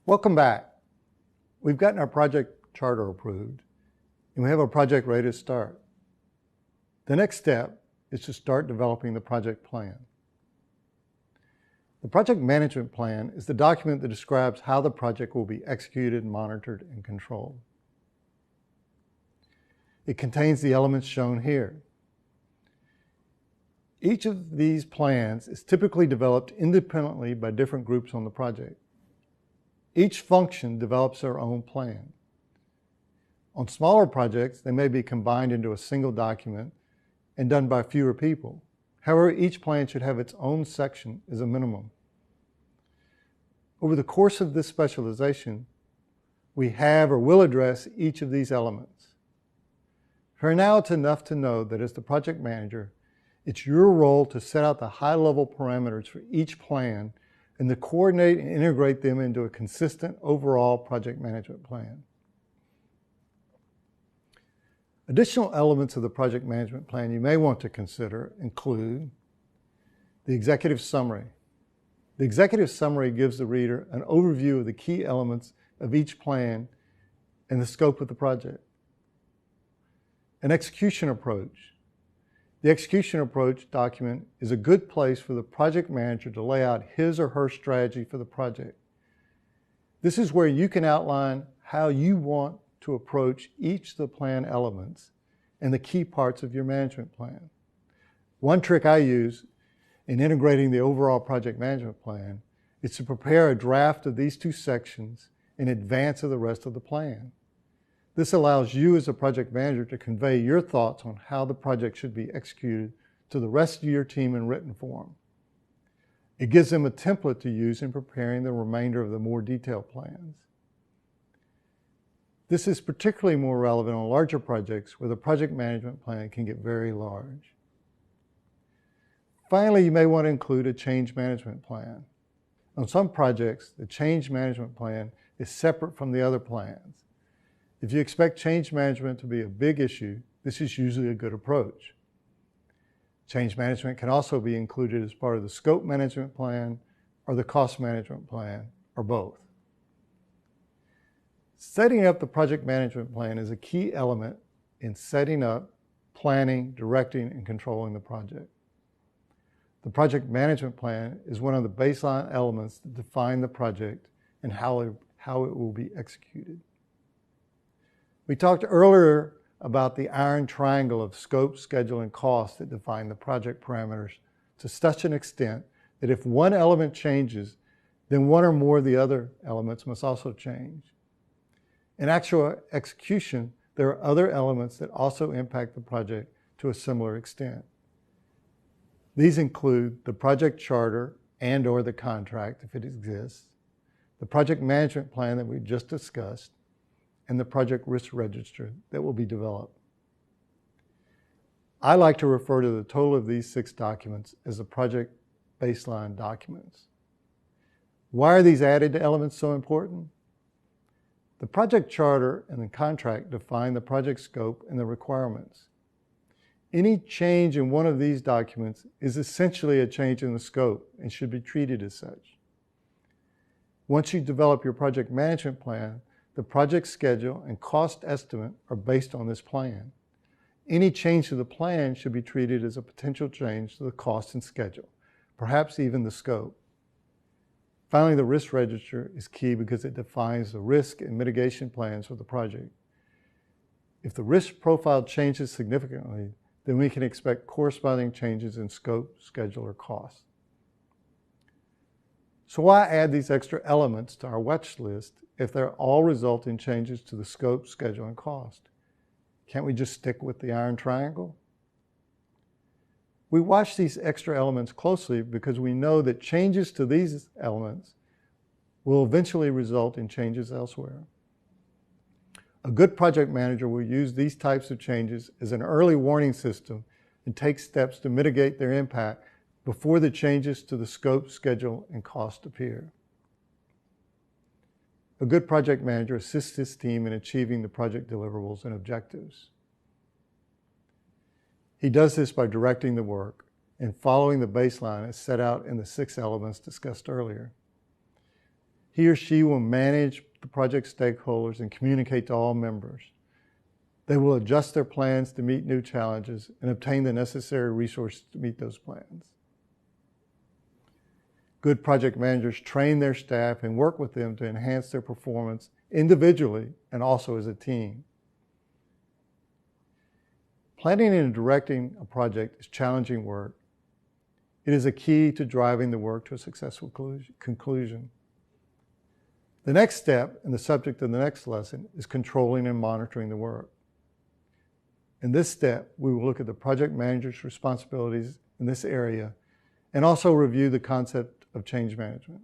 Welcome back. We've gotten our project charter approved and we have our project ready to start. The next step is to start developing the project plan. The project management plan is the document that describes how the project will be executed, monitored, and controlled. It contains the elements shown here. Each of these plans is typically developed independently by different groups on the project. Each function develops their own plan. On smaller projects, they may be combined into a single document and done by fewer people. However, each plan should have its own section as a minimum. Over the course of this specialization, we have or will address each of these elements. For now, it's enough to know that as the project manager, it's your role to set out the high-level parameters for each plan and to coordinate and integrate them into a consistent overall project management plan. Additional elements of the project management plan you may want to consider include the executive summary. The executive summary gives the reader an overview of the key elements of each plan and the scope of the project. An execution approach. The execution approach document is a good place for the project manager to lay out his or her strategy for the project. This is where you can outline how you want to approach each of the plan elements and the key parts of your management plan. One trick I use in integrating the overall project management plan is to prepare a draft of these two sections in advance of the rest of the plan. This allows you as a project manager to convey your thoughts on how the project should be executed to the rest of your team in written form. It gives them a template to use in preparing the remainder of the more detailed plans. This is particularly more relevant on larger projects where the project management plan can get very large. Finally, you may want to include a change management plan. On some projects, the change management plan is separate from the other plans. If you expect change management to be a big issue, this is usually a good approach. Change management can also be included as part of the scope management plan or the cost management plan, or both. Setting up the project management plan is a key element in setting up, planning, directing, and controlling the project. The project management plan is one of the baseline elements that define the project and how it will be executed. We talked earlier about the iron triangle of scope, schedule, and cost that define the project parameters to such an extent that if one element changes, then one or more of the other elements must also change. In actual execution, there are other elements that also impact the project to a similar extent. These include the project charter and/or the contract, if it exists, the project management plan that we just discussed, and the project risk register that will be developed. I like to refer to the total of these 6 documents as the project baseline documents. Why are these added elements so important? The project charter and the contract define the project scope and the requirements. Any change in one of these documents is essentially a change in the scope and should be treated as such. Once you develop your project management plan, the project schedule and cost estimate are based on this plan. Any change to the plan should be treated as a potential change to the cost and schedule, perhaps even the scope. Finally, the risk register is key because it defines the risk and mitigation plans for the project. If the risk profile changes significantly, then we can expect corresponding changes in scope, schedule, or cost. So why add these extra elements to our watch list if they all result in changes to the scope, schedule, and cost? Can't we just stick with the iron triangle? We watch these extra elements closely because we know that changes to these elements will eventually result in changes elsewhere. A good project manager will use these types of changes as an early warning system and take steps to mitigate their impact before the changes to the scope, schedule, and cost appear. A good project manager assists his team in achieving the project deliverables and objectives. He does this by directing the work and following the baseline as set out in the 6 elements discussed earlier. He or she will manage the project stakeholders and communicate to all members. They will adjust their plans to meet new challenges and obtain the necessary resources to meet those plans. Good project managers train their staff and work with them to enhance their performance individually and also as a team. Planning and directing a project is challenging work. It is a key to driving the work to a successful conclusion. The next step, and the subject of the next lesson, is controlling and monitoring the work. In this step, we will look at the project manager's responsibilities in this area and also review the concept of change management.